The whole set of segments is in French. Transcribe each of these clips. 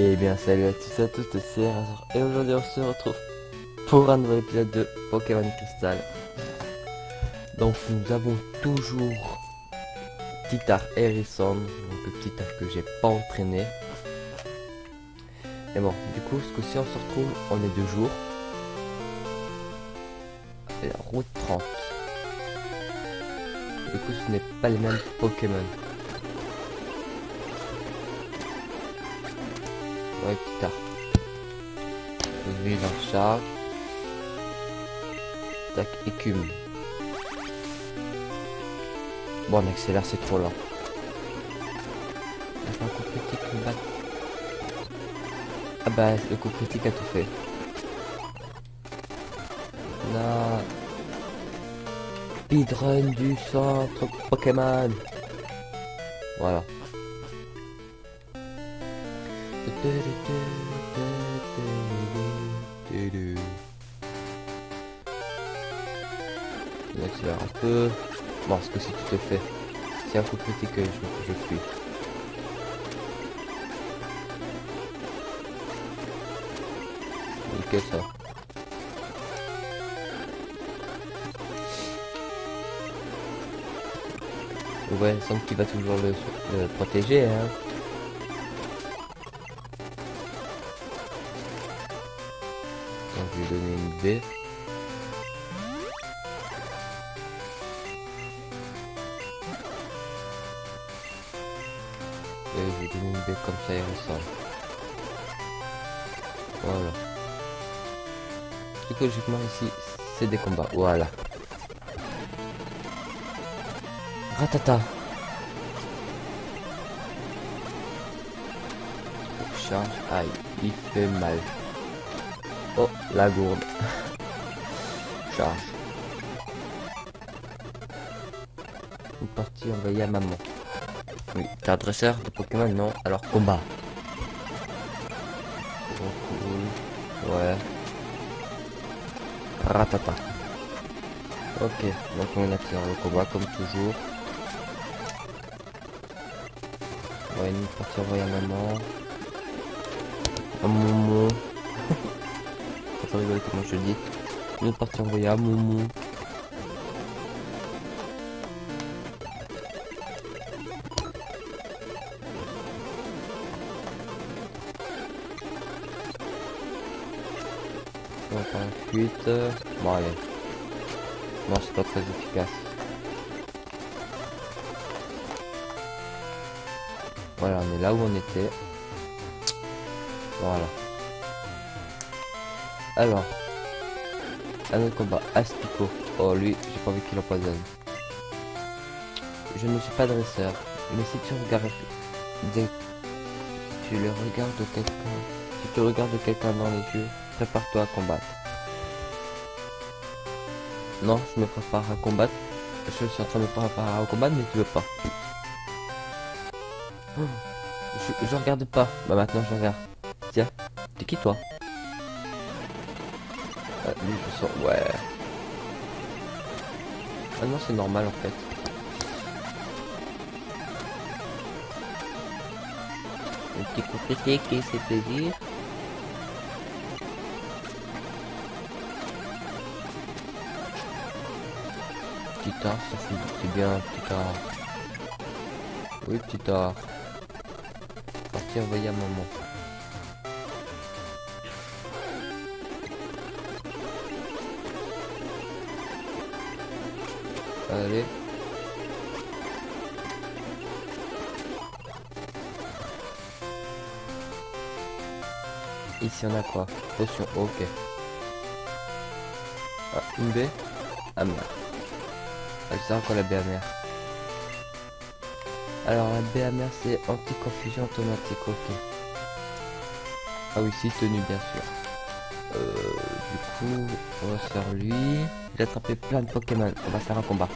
Et bien salut à tous et à toutes, c'est Razor et aujourd'hui on se retrouve pour un nouvel épisode de Pokémon Crystal. Donc nous avons toujours Titar Harrison, donc le Titar que j'ai pas entraîné. Et bon, du coup ce coup-ci on se retrouve, on est 2 jours. Et la route 30. Du coup ce n'est pas les mêmes Pokémon. Ouais, Titar. Lui il en charge. Tac, écume. Bon, on accélère, c'est trop lent. Un coup critique, le bat. Ah bah, le coup critique a tout fait. Non. Speedrun du centre Pokémon. Voilà. On accélère un peu. Bon, parce que si tu te fais, c'est un coup critique que je fuis. Nickel ça. Ouais, il semble qu'il va toujours le protéger, hein. Donc, je vais donner une baie. Et je vais donner une baie comme ça, il ressemble. Voilà. Du coup, logiquement, ici, c'est des combats. Voilà. Ratata. Charge. Aïe, il fait mal. Oh, la gourde. Charge. Une partie envoyée à maman. Oui, t'es un dresseur de Pokémon, non? Alors combat. Oh, cool. Ouais. Ratata. Ok, donc on attire le combat comme toujours. Ouais, une partie envoyée à maman. À Momo. Faut rigoler comment je dis. Une partie envoyée à Momo. On va faire la fuite. Bon allez. Non, c'est pas très efficace. Voilà, on est là où on était. Voilà. Alors. Un autre combat. Aspico. Oh lui, j'ai pas envie qu'il empoisonne. Je ne suis pas dresseur. Mais si tu regardes tu le regardes quelqu'un. Si tu regardes quelqu'un dans les yeux, prépare-toi à combattre. Non, je me prépare à combattre. Je suis en train de me préparer à combattre, mais tu veux pas. Je regarde pas. Bah maintenant je regarde. Tiens, t'es qui toi? Lui je sens. Ouais. Ah non, c'est normal en fait. Un petit coup critique et c'est plaisir. Titar, ça fait c'est bien, Titar. Oui, Titar. Parti envoyer à maman. Allez. Ici on a quoi? Potion, ok. Ah, une baie. Ah merde. Elle sert quoi la baie amère? Alors la baie amère c'est anti-confusion automatique, ok. Ah oui, si tenu bien sûr. Du coup, on va faire lui. J'ai attrapé plein de Pokémon. On va faire un combat.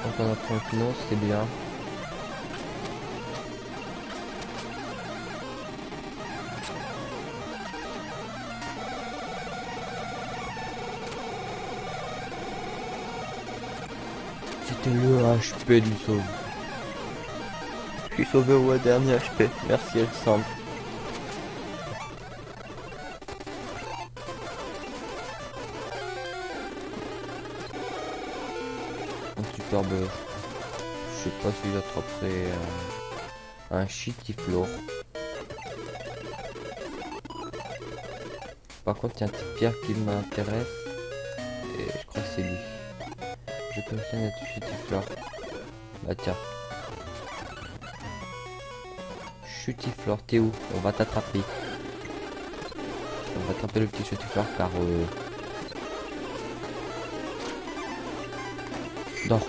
Donc on a pris un Kino, c'est bien. C'était le HP du sauve. Je suis sauvé au dernier HP. Merci Alexandre. Un super beurre. Je sais pas si j'attraperai un chitiflore. Par contre, il y a un petit pierre qui m'intéresse. Et je crois que c'est lui. Je collectionne un chitiflore. Bah tiens. Chutiflore, t'es où? On va t'attraper. On va attraper le petit chutiflore car... Dors.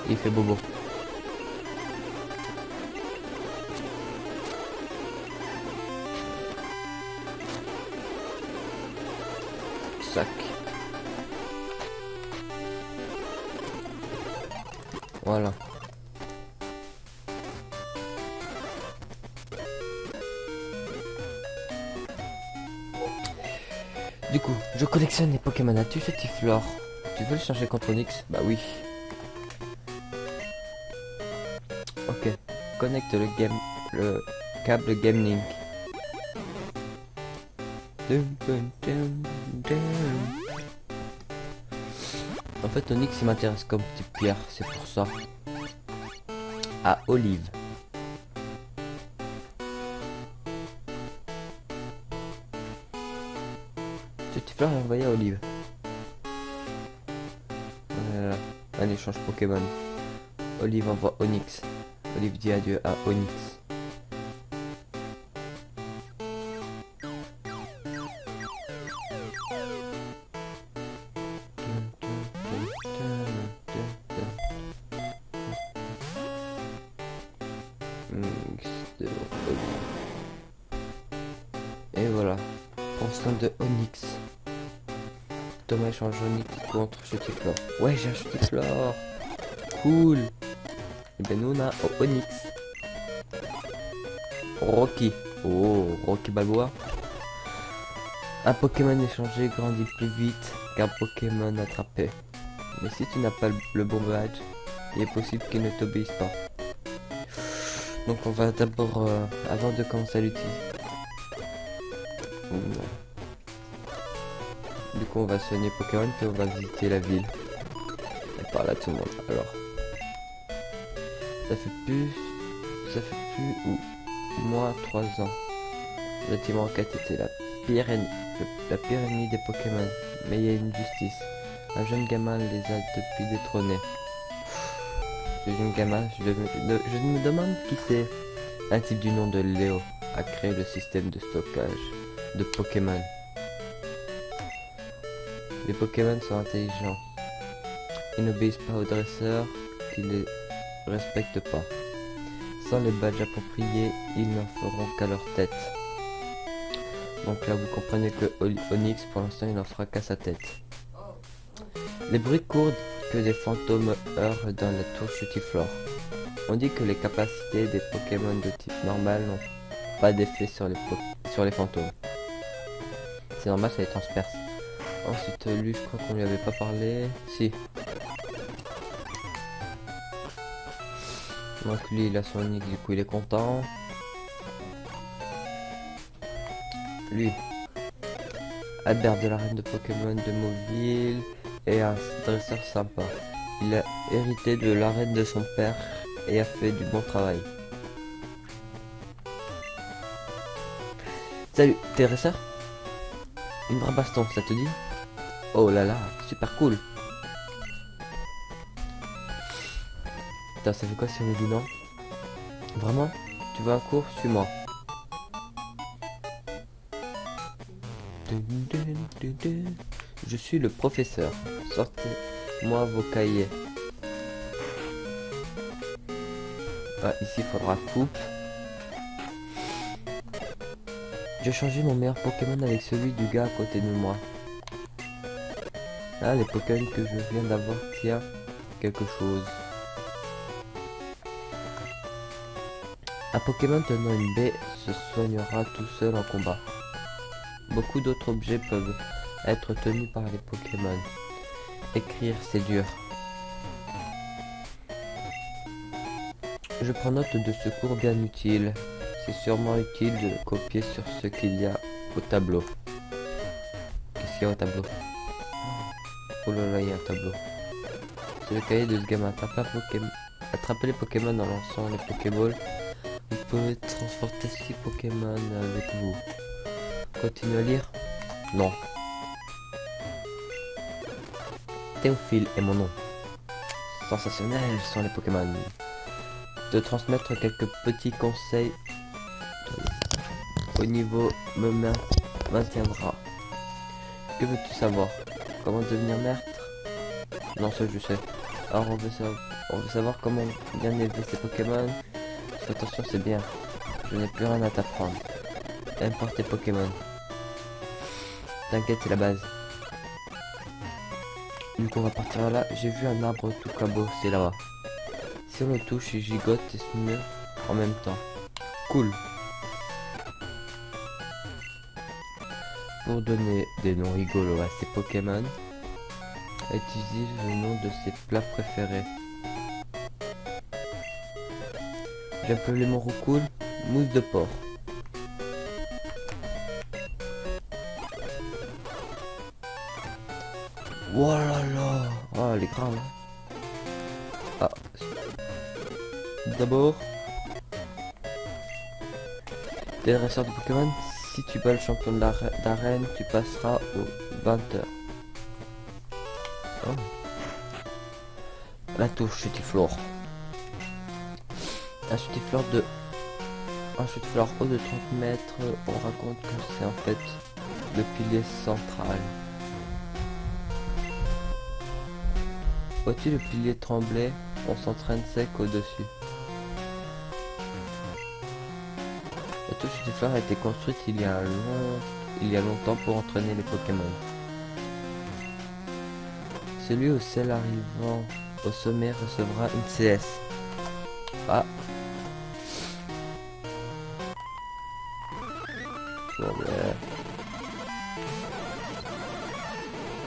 Il fait bobo. Sac. Voilà. Du coup, je collectionne les Pokémon. As-tu ce Tiflore? Tu veux le changer contre Onix? Bah oui. Ok. Connecte le câble Game Link. En fait, Onix il m'intéresse comme petite pierre, c'est pour ça. À Olive. Ce petit fleur est envoyé à Olive. Voilà. Un échange Pokémon. Olive envoie Onix. Olive dit adieu à Onix. Et voilà. Pensant de Onix. Thomas échange Onix contre Chutiflore. Ouais, j'ai un Chutiflore. Cool. Et ben nous on a Onix. Rocky. Oh, Rocky Balboa. Un Pokémon échangé grandit plus vite qu'un Pokémon attrapé. Mais si tu n'as pas le bon badge, il est possible qu'il ne t'obéisse pas. Donc on va d'abord, avant de commencer à l'utiliser. Du coup on va soigner Pokémon puis on va visiter la ville. Et par là tout le monde. Alors. Ça fait plus ou moins 3 ans. Le bâtiment en quête était la pire ennemie des Pokémon. Mais il y a une justice. Un jeune gamin les a depuis détrônés. Ce jeune gamin, je me demande qui c'est. Un type du nom de Léo a créé le système de stockage de Pokémon. Les Pokémon sont intelligents. Ils n'obéissent pas aux dresseurs qui les respectent pas. Sans les badges appropriés, ils n'en feront qu'à leur tête. Donc là vous comprenez que Onix pour l'instant il n'en fera qu'à sa tête. Les bruits courent que des fantômes heurent dans la tour Chutiflore. On dit que les capacités des Pokémon de type normal n'ont pas d'effet sur les fantômes. C'est normal, ça les transperce. Ensuite lui je crois qu'on lui avait pas parlé. Si. Donc lui il a son Onix, du coup il est content. Lui. Albert de la reine de Pokémon de Mauville et un dresseur sympa. Il a hérité de l'arène de son père et a fait du bon travail. Salut, t'es dresseur? Une vraie baston, ça te dit? Oh là là, super cool. Putain, ça fait quoi si on lui dit non? Vraiment? Tu veux un cours? Suis-moi. Je suis le professeur. Sortez-moi vos cahiers. Ah, ici il faudra coupe. J'ai changé mon meilleur Pokémon avec celui du gars à côté de moi. Ah, les Pokémon que je viens d'avoir tiennent quelque chose. Un Pokémon tenant une baie se soignera tout seul en combat. Beaucoup d'autres objets peuvent Être tenu par les Pokémon. Écrire, c'est dur. Je prends note de ce cours bien utile. C'est sûrement utile de copier sur ce qu'il y a au tableau. Qu'est-ce qu'il y a au tableau? Oh là là, il y a un tableau. C'est le cahier de ce gamin. Attrapez les Pokémon en lançant les Pokéballs. Vous pouvez transporter 6 Pokémon avec vous. Continuez à lire? Non. Théophile est mon nom. Sensationnels sont les Pokémon. De transmettre quelques petits conseils au niveau me maintiendra. Que veux-tu savoir? Comment devenir maître? Non, ça je sais. Alors on veut savoir comment bien élever ces Pokémon. Fais attention, c'est bien. Je n'ai plus rien à t'apprendre. Importe tes Pokémon. T'inquiète, c'est la base. Du coup on va partir là. J'ai vu un arbre tout cabot, c'est là-bas. Si on le touche, il gigote et se meurt en même temps. Cool. Pour donner des noms rigolos à ses Pokémon, utilise le nom de ses plats préférés. J'appelle mon roucoule mousse de porc. Oh là là. Oh, elle est grave. Ah. D'abord, t'es le dresseur de Pokémon. Si tu bats le champion d'arène, tu passeras au 20h. Oh. La touche Chutiflore. Un Chutiflore haut de 30 mètres. On raconte que c'est en fait le pilier central. Vois-tu le pilier trembler? On s'entraîne sec au-dessus. La touche Chutiflore a été construite il y a longtemps pour entraîner les Pokémon. Celui au ciel arrivant au sommet recevra une CS. Ah.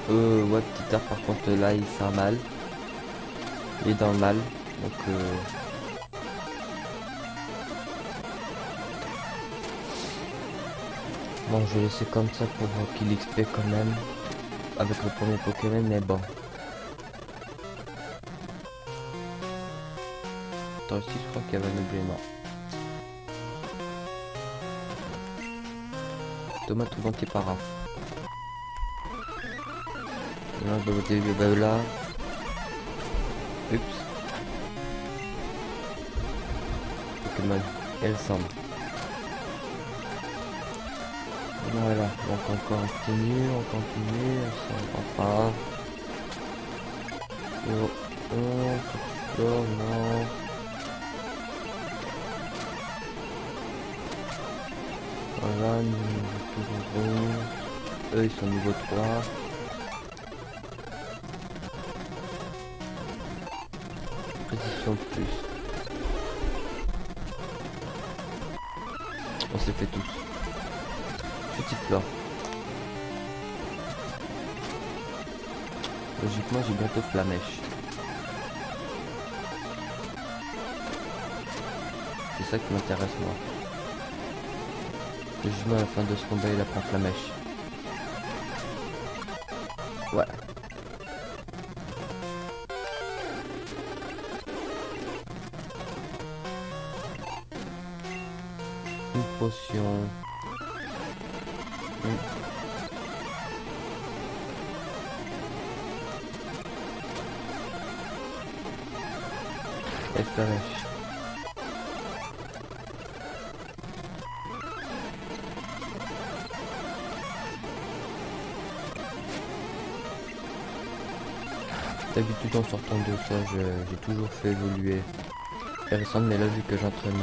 Bon, ouais, petit art, par contre là il sert mal. Il est dans le mal, donc bon, je vais laisser comme ça pour qu'il XP quand même avec le premier Pokémon, mais bon. Attends, ici je crois qu'il y avait un objet, non. Tomate ou antipara. Là, de côté de là. Oups. Pokémon, elle semble. Voilà, donc on continue, enfin. Oh, non. Voilà, niveau 11. Eux ils sont niveau 3. Précision plus. On s'est fait tous. Chutiflore. Logiquement j'ai bientôt Flamèche. C'est ça qui m'intéresse moi. Logiquement à la fin de ce combat il apprend Flamèche. Voilà. Une potion. Et Flamèche. D'habitude en sortant de ça, j'ai toujours fait évoluer Hérissand, mais là vu que j'entraîne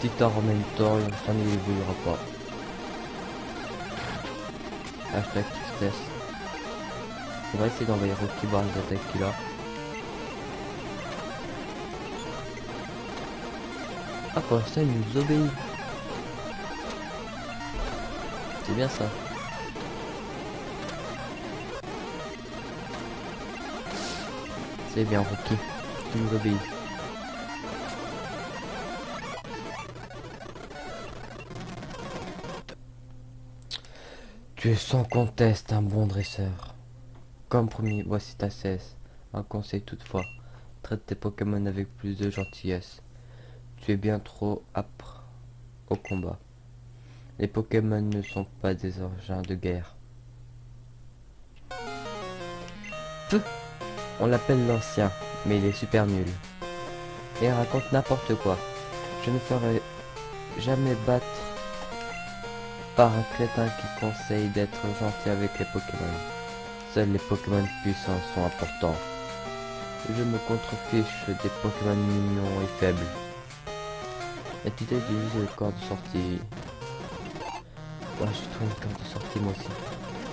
petit art en même temps, Hérissand il évoluera pas. Hashtag tristesse. On va essayer d'envoyer Rocky voir les attaques qu'il a. Ah, pour l'instant il nous obéit. C'est bien ça. C'est bien, Rocky. Tu nous obéis. Tu es sans conteste un bon dresseur. Comme promis, voici ta cesse. Un conseil toutefois. Traite tes Pokémon avec plus de gentillesse. Tu es bien trop âpre au combat. Les Pokémon ne sont pas des engins de guerre. Feu! On l'appelle l'ancien, mais il est super nul. Et il raconte n'importe quoi. Je ne ferai jamais battre par un crétin qui conseille d'être gentil avec les Pokémon. Seuls les Pokémon puissants sont importants. Je me contrefiche des Pokémon mignons et faibles. As-tu utilisé le corps de sortie? Ouais, je trouve le corps de sortie moi aussi.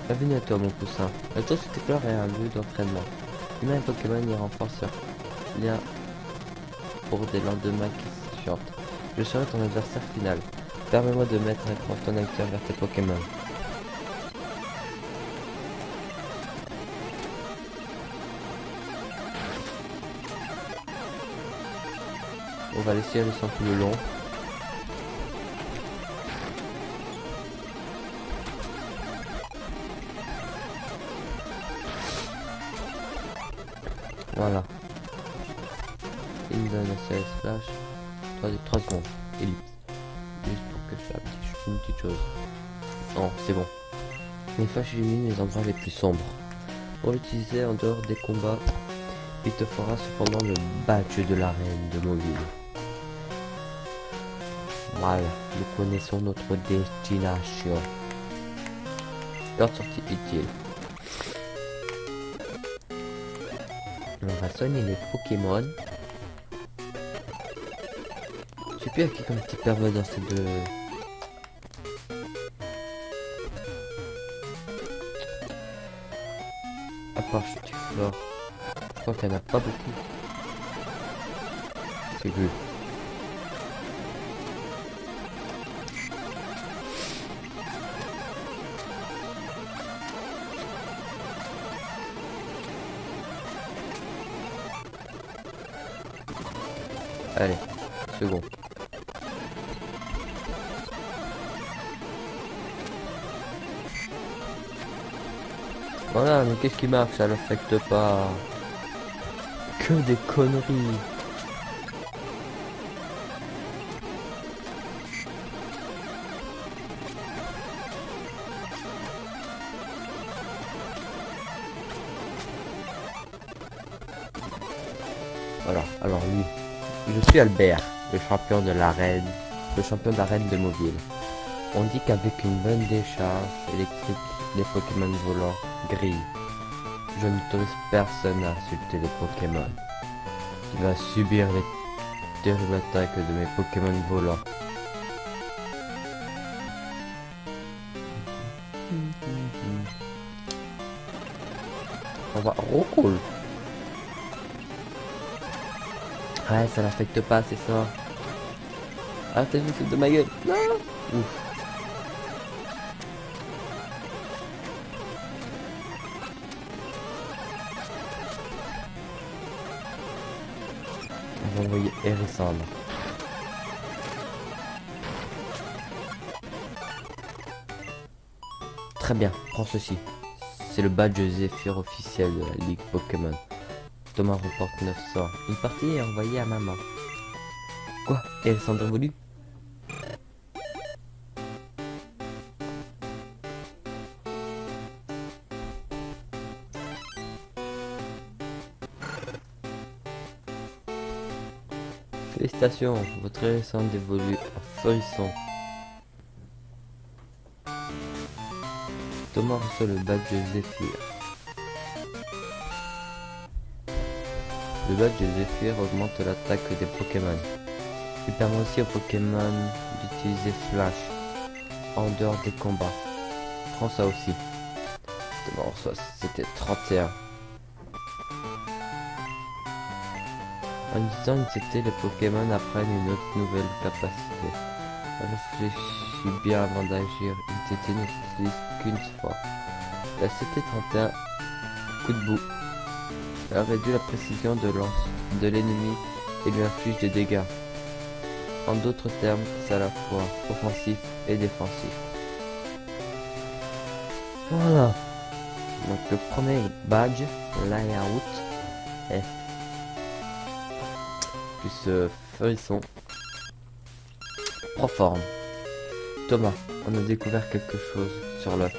Bienvenue à toi mon poussin. La tour Cityflore est un lieu d'entraînement. Humains et Pokémon y renforcent leur lien pour des lendemains qui se chantent. Je serai ton adversaire final. Permets-moi de mettre un grand connecteur vers tes Pokémon. On va laisser aller sans plus long. Voilà. Il me donne un CS flash. 3 secondes. Ellipse. Juste pour que je fasse une petite chose. Non, c'est bon. Une fois j'élimine les endroits les plus sombres. Pour l'utiliser en dehors des combats, il te fera cependant le badge de l'arène de Mauville. Voilà, nous connaissons notre destination. Corde sortie utile. On va soigner les Pokémon. Je sais plus à qui comme petit pervers dans ces deux. À part Chutiflore. Je crois qu'il n'y en a pas beaucoup. C'est good. Allez, second. Voilà, mais qu'est-ce qui marque? Ça l'affecte pas. Que des conneries. Voilà, alors lui. Je suis Albert, le champion de l'arène, de Mauville. On dit qu'avec une bonne décharge électrique, les Pokémon volants grillent. Je n'autorise personne à insulter les Pokémon. Tu vas subir les terribles attaques de mes Pokémon volants. On va... Oh cool. Ouais, ça l'affecte pas, c'est ça. Ah, t'as vu, c'est de ma gueule. Non. Ouf. On va envoyer Hérissandre. Très bien, prends ceci. C'est le badge Zephyr officiel de la Ligue Pokémon. Thomas reporte 900. Une partie est envoyée à maman. Quoi? Hérissandre évolue? Félicitations, votre Hérissandre évolue à Feurisson. Thomas reçoit le badge Zephyr. Le badge Zephyr augmente l'attaque des Pokémon. Il permet aussi aux Pokémon d'utiliser Flash en dehors des combats. Prends ça aussi. Thomas reçoit, c'était 31. En disant injecter les Pokémon apprennent une autre nouvelle capacité. Réfléchis bien avant d'agir. Une TT ne s'utilise qu'une fois. La CT31, coup de bout. Elle réduit la précision de lance de l'ennemi et lui inflige des dégâts. En d'autres termes, c'est à la fois offensif et défensif. Voilà. Donc le premier badge, layout, est plus frisson. Proforme. Thomas, on a découvert quelque chose sur l'œuf.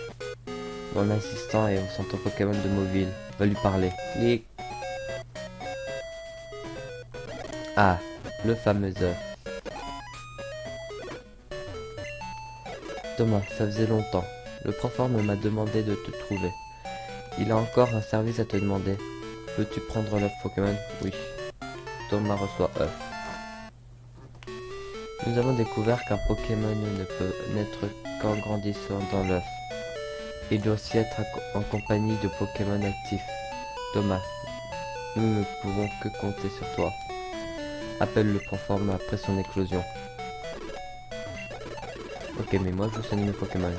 Mon assistant et son Pokémon de mobile va lui parler. Clic. Ah, le fameux œuf. Thomas, ça faisait longtemps. Le Proforme m'a demandé de te trouver. Il a encore un service à te demander. Peux-tu prendre l'œuf Pokémon? Oui. Thomas reçoit œuf. Nous avons découvert qu'un Pokémon ne peut naître qu'en grandissant dans l'œuf. Il doit aussi être en compagnie de Pokémon actifs. Thomas, nous ne pouvons que compter sur toi. Appelle le Proforme après son éclosion. Ok, mais moi je veux soigner mes Pokémon.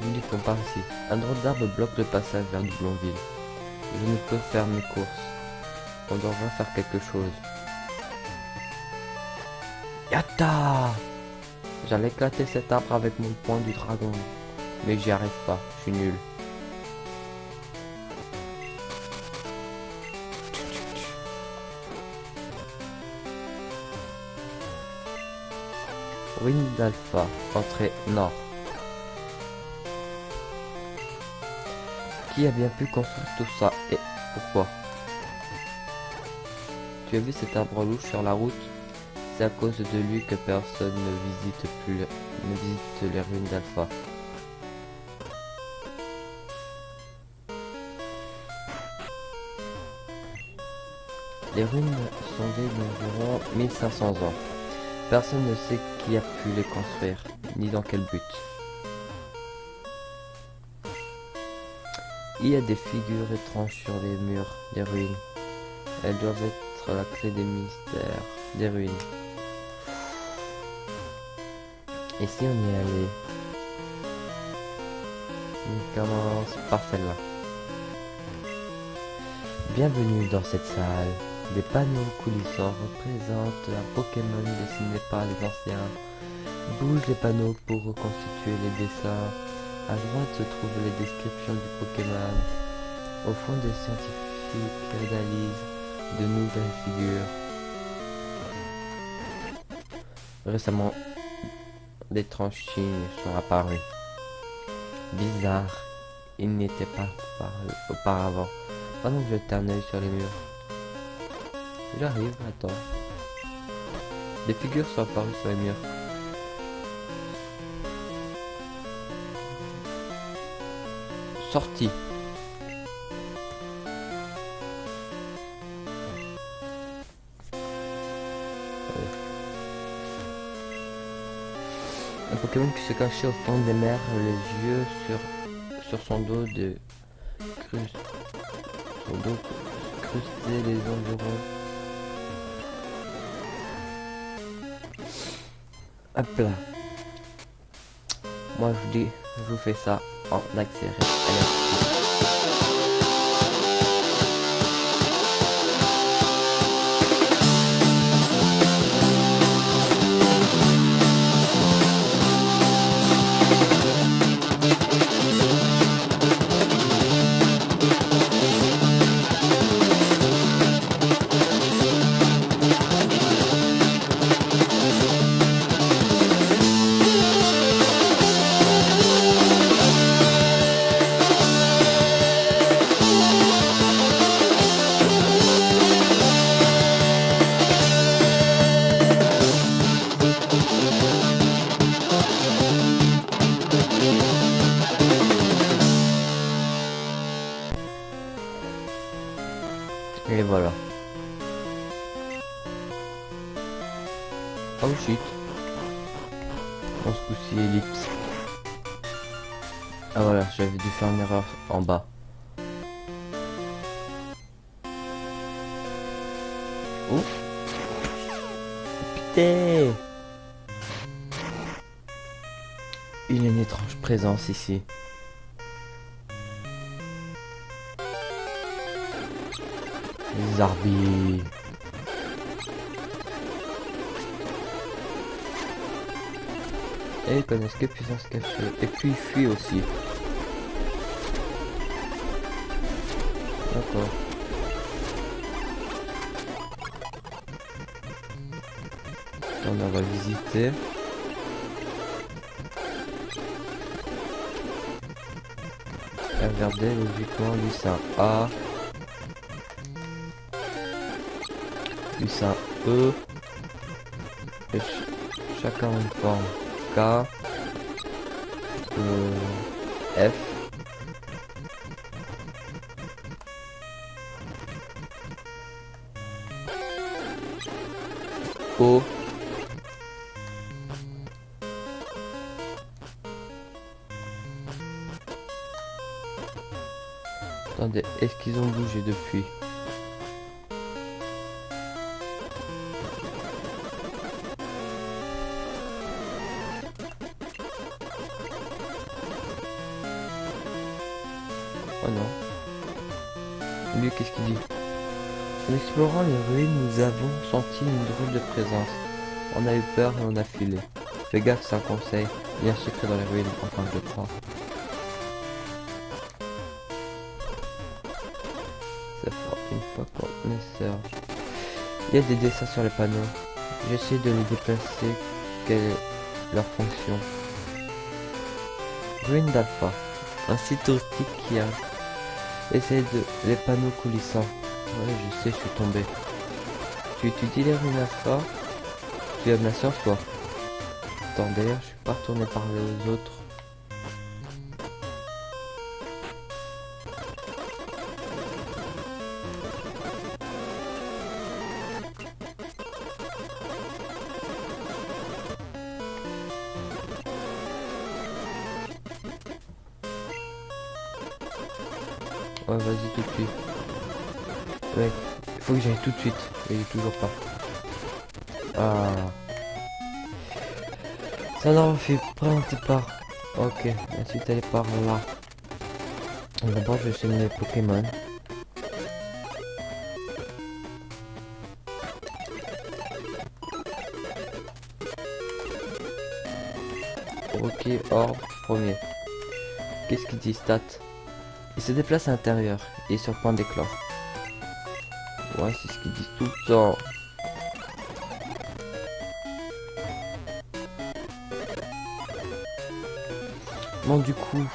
Vite, on part ici. Un drôle d'arbre bloque le passage vers Doublonville. Je ne peux faire mes courses. On devra faire quelque chose. Yatta! J'allais éclater cet arbre avec mon poing du dragon. Mais j'y arrive pas, je suis nul. Ruine d'Alpha, entrée nord. Qui a bien pu construire tout ça et pourquoi? Tu as vu cet arbre louche sur la route? C'est à cause de lui que personne ne visite les ruines d'Alpha. Les ruines sont vieilles d'environ 1500 ans. Personne ne sait qui a pu les construire, ni dans quel but. Il y a des figures étranges sur les murs des ruines. Elles doivent être la clé des mystères des ruines. Et si on y allait? On commence par celle-là. Bienvenue dans cette salle. Des panneaux coulissants représentent un Pokémon dessiné par les anciens. Bouge les panneaux pour reconstituer les dessins. À droite se trouvent les descriptions du Pokémon. Au fond, des scientifiques réalisent de nouvelles figures. Récemment, d'étranges signes sont apparus. Bizarre, ils n'étaient pas auparavant. Pendant que je jette un œil sur les murs. J'arrive, attends. Des figures sont apparues sur les murs. Sortie. Un Pokémon qui se cachait au fond des mers, les yeux sur son dos de son dos crustait les environs. Hop là. Moi je vous fais ça en accéléré. Allez. Et voilà. Oh shit. On ce coup-ci ellipse. Ah voilà, j'avais dû faire une erreur en bas. Ouf. Putain. Il y a une étrange présence ici. Les Zarbi. Et ils connaissent que puissance cachée. Et puis il fuit aussi. D'accord. On va visiter. Et regardez, logiquement, lui c'est un A. Lui c'est un E. Et chacun a une forme. K. F. O. Attendez, est-ce qu'ils ont bougé depuis? Oh non. Lui, qu'est-ce qu'il dit? En explorant les ruines, nous avons senti une drôle de présence. On a eu peur et on a filé. Fais gaffe, c'est un conseil. Il y a un secret dans les ruines, enfin je crois. Ça fera une fois qu'on est sœurs. Il y a des dessins sur les panneaux. J'essaie de les déplacer. Quelle est leur fonction? Ruine d'Alpha. Un site touristique qui a essayé de les panneaux coulissants. Ouais, je sais, je suis tombé. Tu étudies les ruines d'Alpha? Tu aimes la science, toi? Attends, d'ailleurs, je suis pas retourné parler aux autres. Ouais, vas-y tout de suite. Ouais, il faut que j'aille tout de suite. Il est toujours pas. Ah. Ça n'en fait pas un petit pas. Ok, ensuite elle est par là. D'abord je vais essayer mes Pokémon. Ok, or, premier. Qu'est-ce qu'il dit, stat? Il se déplace à l'intérieur. Il est sur le point d'éclore. Ouais, c'est ce qu'ils disent tout le temps. Bon, du coup...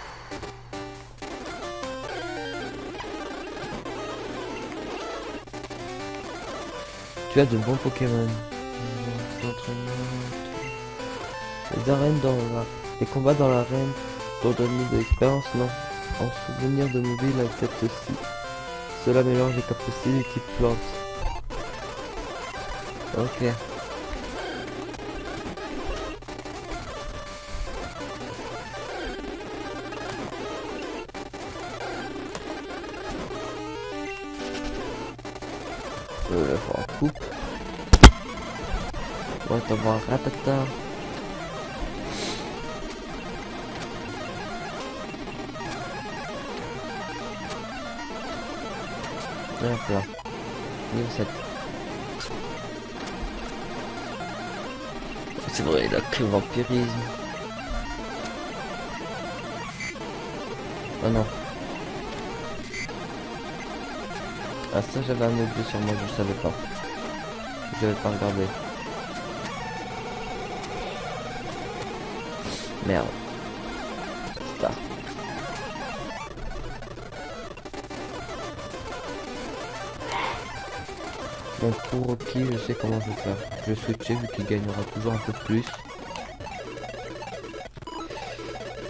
Tu as de bons Pokémon. Les arènes dans la... Les combats dans l'arène t'ont donné de l'expérience, non? En souvenir de mobile accepte aussi. Cela mélange les capacités du type plante. Ok. Faut en coupe. Ouais, t'en vois un ratata. D'accord. Niveau 7. C'est vrai, il a que le vampirisme. Oh non. Ah ça j'avais un objet sur moi, je savais pas. Je vais pas regarder. Merde. Star. Donc pour Rocky, je sais comment je vais faire. Je vais switcher vu qu'il gagnera toujours un peu plus.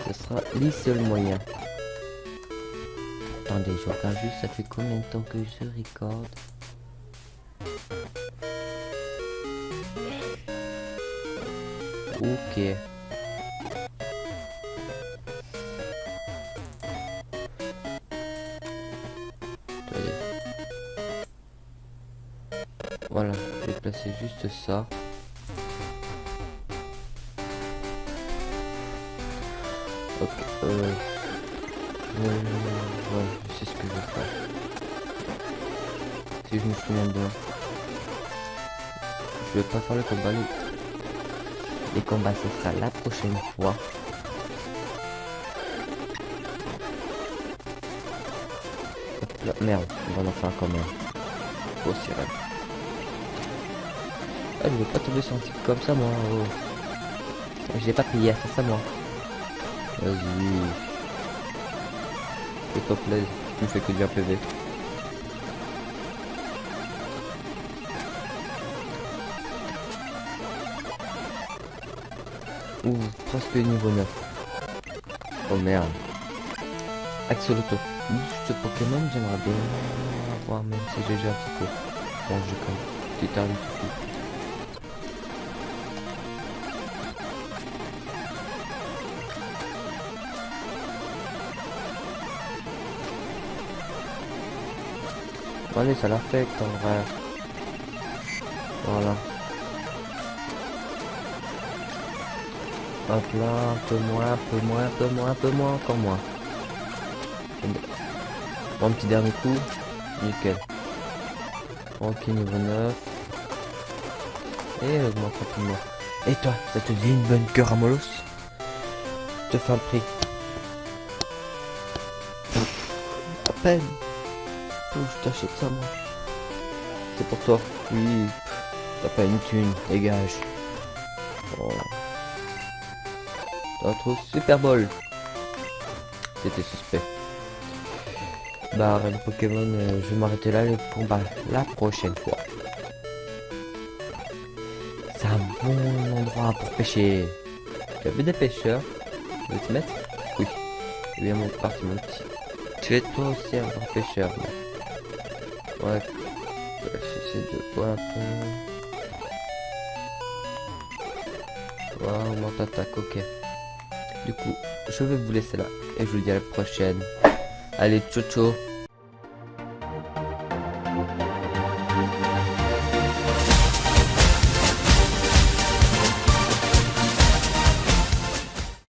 Ce sera le seul moyen. Attendez, je regarde juste, ça fait combien de temps que je recorde? Ok. Attendez. Voilà, je vais placer juste ça. Ok, ouais, je sais ce que je vais faire. Si je me souviens bien. Je vais pas faire le combat. Les combats, ce sera la prochaine fois. Hop là, merde, on va en faire quand même. Oh, sirène. Ah, je vais pas tomber sur un type comme ça, moi. Oh. J'ai pas payé, c'est ça, moi. Vas-y. Fais-toi plaisir. Tu me fais que du PV. Ouh, presque niveau 9. Oh merde. Axolotl. Ce Pokémon, j'aimerais bien avoir, même si j'ai déjà un petit peu. Bon, j'ai quand même petit arme tout coup. Bon, allez, ça l'affecte en vrai. Voilà. Hop là, un peu moins, un peu moins, un peu moins, un peu moins, encore moins. Bon, petit dernier coup. Nickel. Ok, niveau 9. Et elle augmente rapidement. Et toi, ça te dit une bonne cœur à Molos? Je te fais un prix. À peine. Faut que je t'achète ça, moi. C'est pour toi. Oui. T'as pas une thune, dégage. Oh. T'as trop Super Bowl. C'était suspect. Bah, le Pokémon, je vais m'arrêter là, le combat la prochaine fois. C'est un bon endroit pour pêcher. Tu as vu des pêcheurs? Tu veux te mettre? Oui. Eh bien, mon parti, mon petit. Tu es toi aussi un grand pêcheur. Ouais. J'essaie de voir un peu. Wow, mon attaque, ok. Du coup, je vais vous laisser là. Et je vous dis à la prochaine. Allez, ciao ciao.